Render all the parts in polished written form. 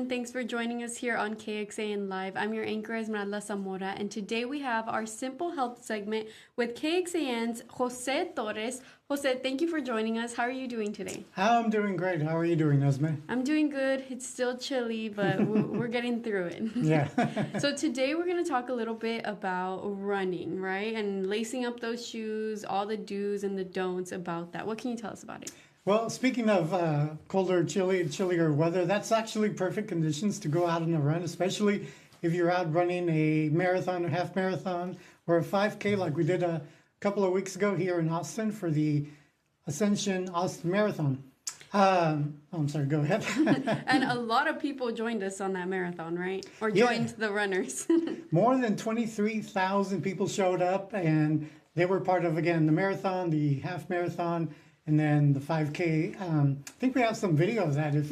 everyone. Thanks for joining us here on KXAN Live. I'm your anchor, Esmeralda Zamora, and today we have our Simple Health segment with KXAN's Jose Torres. Jose, thank you for joining us. How are you doing today? I'm doing great. How are you doing, Esme? I'm doing good. It's still chilly, but we're getting through it. Yeah. So today we're going to talk a little bit about running, right? And lacing up those shoes, all the do's and the don'ts about that. What can you tell us about it? Well, speaking of colder, chillier weather, that's actually perfect conditions to go out on a run, especially if you're out running a marathon, a half marathon, or a 5K like we did a couple of weeks ago here in Austin for the Ascension Austin Marathon. I'm sorry, go ahead. And a lot of people joined us on that marathon, right? Or joined the runners. More than 23,000 people showed up, and they were part of, again, the marathon, the half marathon, and then the 5K. I think we have some video of that if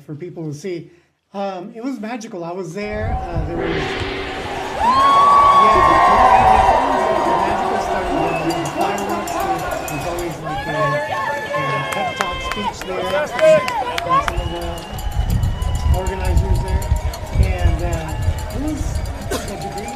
for people to see. It was magical. I was there. There was magical stuff. Fireworks. There's always like a pep talk speech there from some of the organizers there. And it was a degree.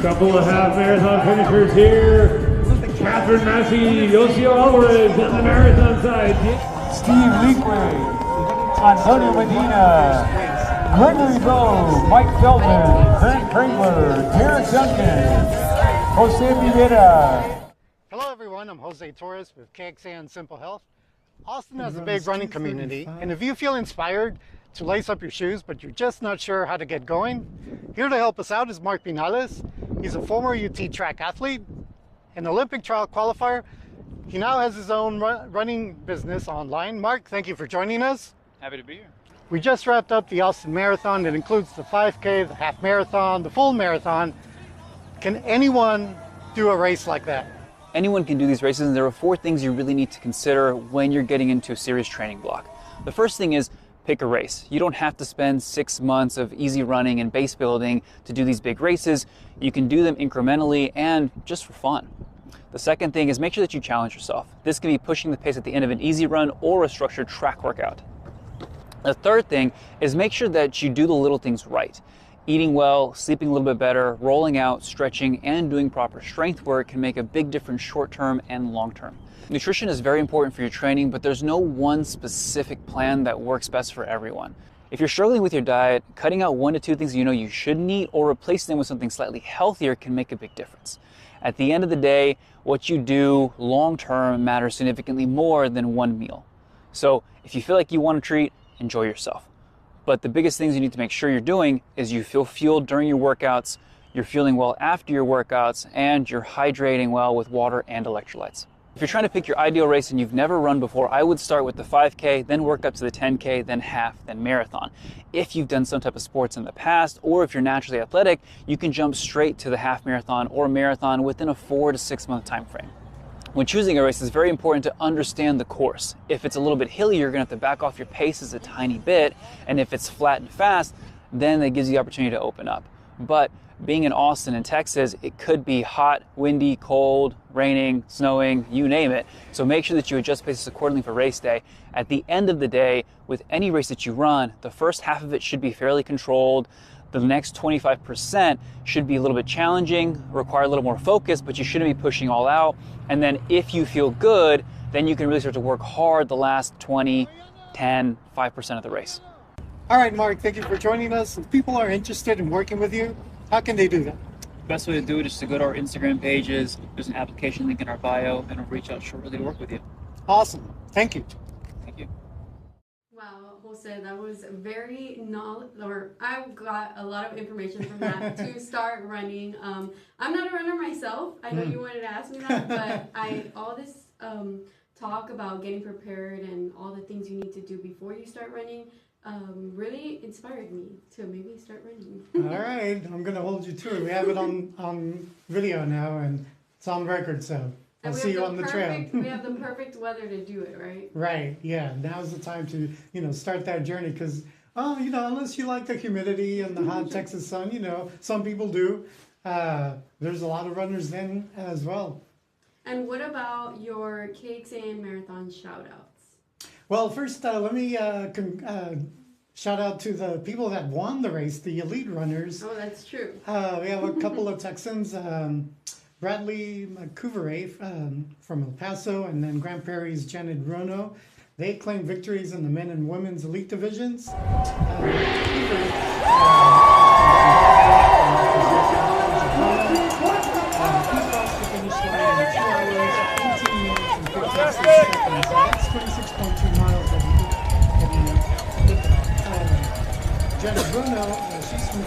Couple of half marathon finishers here. Catherine Massey, Yocio Alvarez on the marathon side. Steve Leakway, Antonio Medina, Gregory Bowe, Mike Feldman, Kurt Kringler, Derek Duncan, Jose Rivera. Hello everyone, I'm Jose Torres with KXAN Simple Health. Austin has a big running community, and if you feel inspired to lace up your shoes but you're just not sure how to get going, here to help us out is Mark Pinales. He's a former UT track athlete, an Olympic trial qualifier. He now has his own running business online. Mark, thank you for joining us. Happy to be here. We just wrapped up the Austin Marathon. It includes the 5K, the half marathon, the full marathon. Can anyone do a race like that? Anyone can do these races, and there are 4 things you really need to consider when you're getting into a serious training block. The first thing is pick a race. You don't have to spend 6 months of easy running and base building to do these big races. You can do them incrementally and just for fun. The second thing is make sure that you challenge yourself. This can be pushing the pace at the end of an easy run or a structured track workout. The third thing is make sure that you do the little things right. Eating well, sleeping a little bit better, rolling out, stretching, and doing proper strength work can make a big difference short-term and long-term. Nutrition is very important for your training, but there's no one specific plan that works best for everyone. If you're struggling with your diet, cutting out 1 to 2 things you know you shouldn't eat or replacing them with something slightly healthier can make a big difference. At the end of the day, what you do long-term matters significantly more than one meal. So if you feel like you want to treat, enjoy yourself. But the biggest things you need to make sure you're doing is you feel fueled during your workouts, you're feeling well after your workouts, and you're hydrating well with water and electrolytes. If you're trying to pick your ideal race and you've never run before, I would start with the 5K, then work up to the 10K, then half, then marathon. If you've done some type of sports in the past, or if you're naturally athletic, you can jump straight to the half marathon or marathon within a 4 to 6 month time frame. When choosing a race, it's very important to understand the course. If it's a little bit hilly, you're gonna have to back off your paces a tiny bit, and if it's flat and fast, then that gives you the opportunity to open up. But being in Austin and Texas, it could be hot, windy, cold, raining, snowing, you name it. So make sure that you adjust paces accordingly for race day. At the end of the day, with any race that you run, the first half of it should be fairly controlled. The next 25% should be a little bit challenging, require a little more focus, but you shouldn't be pushing all out. And then if you feel good, then you can really start to work hard the last 20, 10, 5% of the race. All right, Mark, thank you for joining us. If people are interested in working with you, how can they do that? Best way to do it is to go to our Instagram pages. There's an application link in our bio, and I'll reach out shortly to work with you. Awesome. Thank you. Thank you. Wow, Jose, that was very I got a lot of information from that to start running. I'm not a runner myself. I know you wanted to ask me that, but all this talk about getting prepared and all the things you need to do before you start running really inspired me to maybe start running. All right, I'm going to hold you to it. We have it on video now, and it's on record, so I'll see you on the trail. We have the perfect weather to do it, right? Right, yeah. Now's the time to, start that journey because, unless you like the humidity and the hot Texas sun, some people do. There's a lot of runners then as well. And what about your KXAN marathon shout-outs? Well, first, let me shout out to the people that won the race, the elite runners. Oh, that's true. We have a couple of Texans, Bradley McCouvray from El Paso, and then Grand Prairie's Janet Rono. They claimed victories in the men and women's elite divisions. That's 26.2 miles that he did that. Jenna Bruno, she's from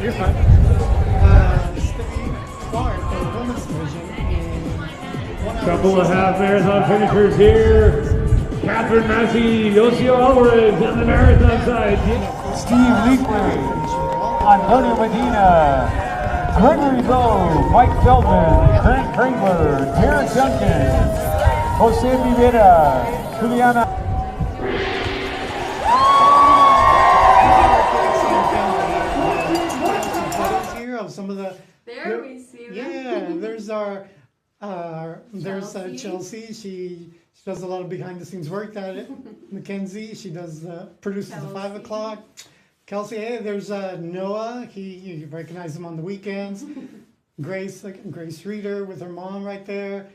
You're fine. Couple of half marathon finishers here. Catherine Massey, Yosio Alvarez on the marathon side. Steve Leakley, Antonio Medina, Gregory Bowe, Mike Feldman, Trent Kringler, Terrence Duncan, Jose Rivera, Juliana. Here of some of the. There we see them. Yeah, there's Chelsea. She does a lot of behind the scenes work. That Mackenzie, she does produces the 5 o'clock. Kelsey, hey, there's Noah. You recognize him on the weekends. Grace Reeder with her mom right there.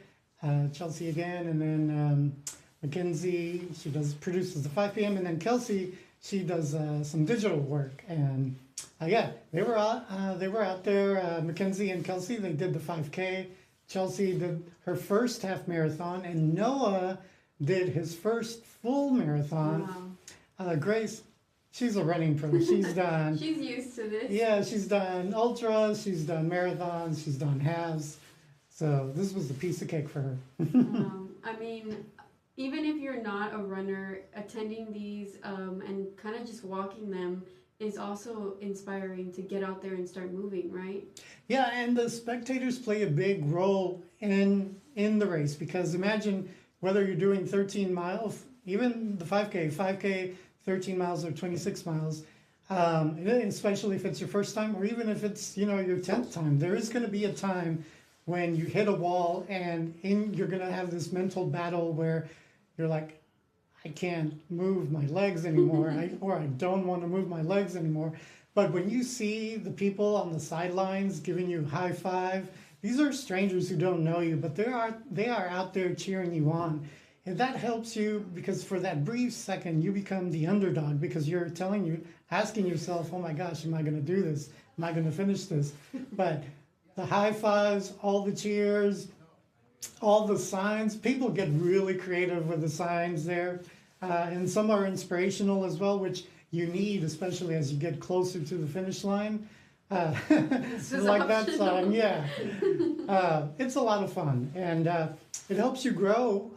Chelsea again, and then Mackenzie, she produces the 5 p.m. and then Kelsey, she does some digital work. And yeah, they were out there. Mackenzie and Kelsey, they did the 5K. Chelsea did her first half marathon, and Noah did his first full marathon. Wow. Grace, she's a running pro. She's done. She's used to this. Yeah, she's done ultras, she's done marathons, she's done halves. So this was a piece of cake for her. I mean, even if you're not a runner, attending these and kind of just walking them is also inspiring to get out there and start moving, right? Yeah, and the spectators play a big role in the race because imagine whether you're doing 13 miles, even the 5K, 13 miles or 26 miles, especially if it's your first time or even if it's, your 10th time, there is going to be a time when you hit a wall and you're going to have this mental battle where you're like, I can't move my legs anymore, or I don't want to move my legs anymore. But when you see the people on the sidelines giving you high five, these are strangers who don't know you, but they are out there cheering you on. And that helps you because for that brief second, you become the underdog because you're asking yourself, oh my gosh, am I going to do this? Am I going to finish this? But the high fives, all the cheers, all the signs, people get really creative with the signs there. And some are inspirational as well, which you need, especially as you get closer to the finish line. Like that song, yeah. It's a lot of fun. And it helps you grow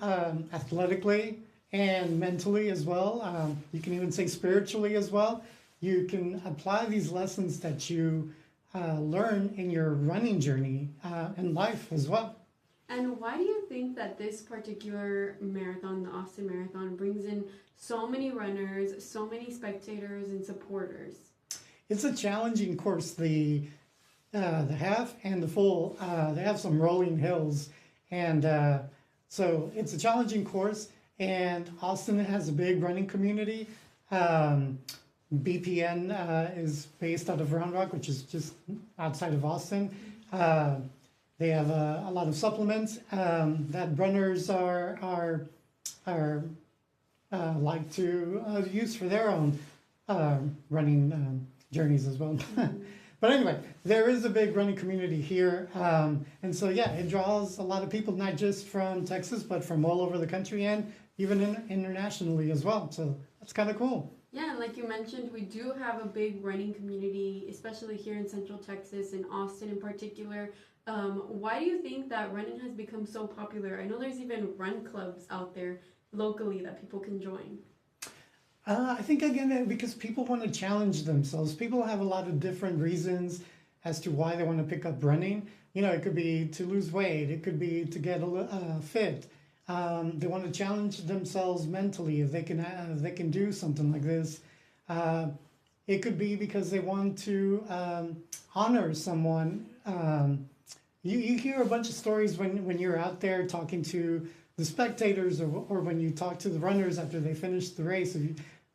athletically and mentally as well. You can even say spiritually as well. You can apply these lessons that you learn in your running journey and life as well. And why do you think that this particular marathon, the Austin Marathon, brings in so many runners, so many spectators and supporters? It's a challenging course. The half and the full, they have some rolling hills. And so it's a challenging course. And Austin has a big running community. BPN is based out of Round Rock, which is just outside of Austin. They have a lot of supplements that runners are like to use for their own running journeys as well. But anyway, there is a big running community here. And so, yeah, it draws a lot of people, not just from Texas, but from all over the country and even internationally as well. So that's kind of cool. Yeah, and like you mentioned, we do have a big running community, especially here in Central Texas, in Austin in particular. Why do you think that running has become so popular? I know there's even run clubs out there locally that people can join. I think, again, because people want to challenge themselves. People have a lot of different reasons as to why they want to pick up running. You know, it could be to lose weight. It could be to get fit. They want to challenge themselves mentally if they can do something like this. It could be because they want to honor someone. You hear a bunch of stories when you're out there talking to the spectators or when you talk to the runners after they finish the race.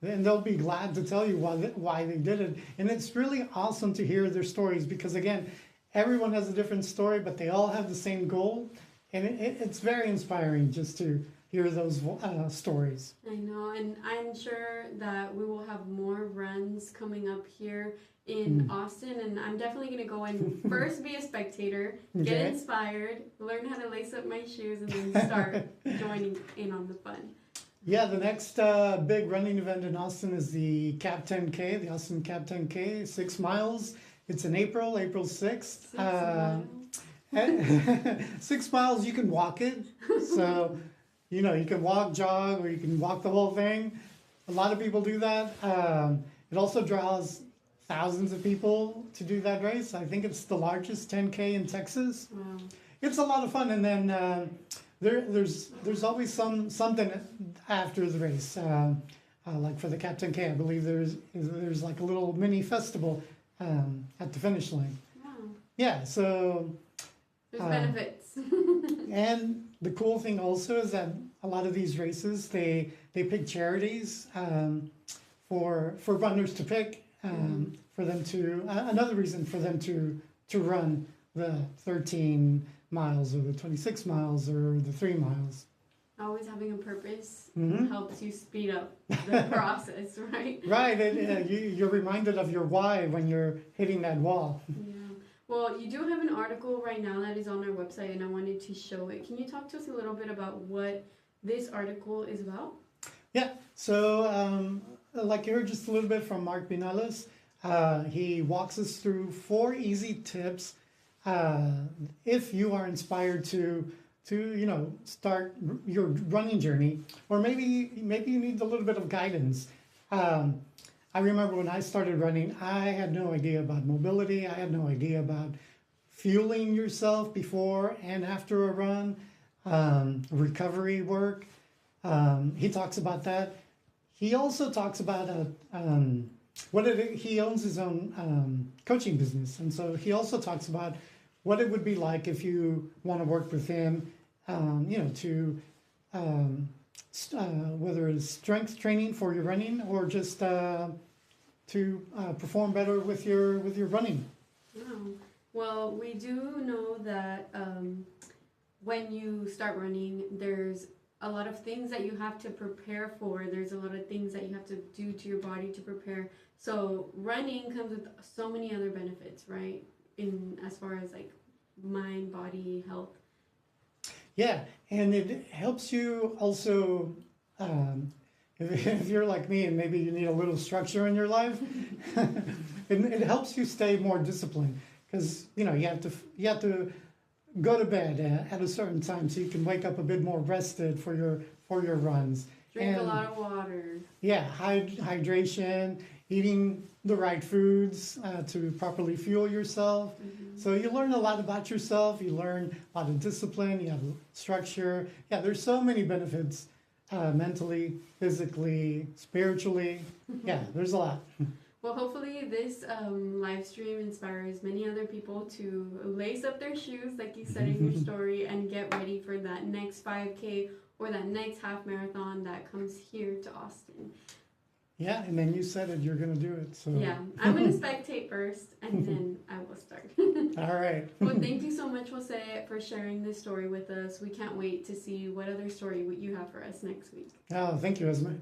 And they'll be glad to tell you why they did it. And it's really awesome to hear their stories because, again, everyone has a different story, but they all have the same goal. And it's very inspiring just to hear those stories. I know, and I'm sure that we will have more runs coming up here in Austin, and I'm definitely going to go and first be a spectator, get inspired, learn how to lace up my shoes, and then start joining in on the fun. Yeah, the next big running event in Austin is the Cap 10K, the Austin Cap 10K, 6 miles. It's in April 6th. 6 miles, you can walk it. So, you know, you can walk, jog, or you can walk the whole thing. A lot of people do that. It also draws thousands of people to do that race. I think it's the largest 10K in Texas. Wow. It's a lot of fun. And then there's always something after the race. Like for the Cap 10K, I believe there's like a little mini festival at the finish line. Wow. Yeah, so there's benefits. and the cool thing also is that a lot of these races they pick charities for runners to pick for them to another reason for them to run the 13 miles or the 26 miles or the 3 miles. Always having a purpose helps you speed up the process, right? Right, and you're reminded of your why when you're hitting that wall. Yeah. Well, you do have an article right now that is on our website, and I wanted to show it. Can you talk to us a little bit about what this article is about? Yeah, so like you heard just a little bit from Mark Binales, he walks us through 4 easy tips if you are inspired to start your running journey, or maybe you need a little bit of guidance. I remember when I started running, I had no idea about mobility. I had no idea about fueling yourself before and after a run, recovery work. He talks about that. He also talks about he owns his own coaching business, and so he also talks about what it would be like if you want to work with him, whether it's strength training for your running or just to perform better with your running. Wow. Well, we do know that when you start running, there's a lot of things that you have to prepare for. There's a lot of things that you have to do to your body to prepare. So running comes with so many other benefits, right? In as far as like mind, body, health. Yeah, and it helps you also, if you're like me and maybe you need a little structure in your life, it helps you stay more disciplined because you have to go to bed at a certain time so you can wake up a bit more rested for your runs. Drink a lot of water. Yeah, hydration, eating the right foods to properly fuel yourself. So you learn a lot about yourself. You learn a lot of discipline. You have structure. Yeah, there's so many benefits mentally, physically, spiritually. Yeah, there's a lot. Well, hopefully this live stream inspires many other people to lace up their shoes, like you said in your story, and get ready for that next 5K or that next half marathon that comes here to Austin. Yeah, and then you said it, you're going to do it. So yeah, I'm going to spectate first, and then I will start. All right. Well, thank you so much, Jose, for sharing this story with us. We can't wait to see what other story you have for us next week. Oh, thank you, Esme.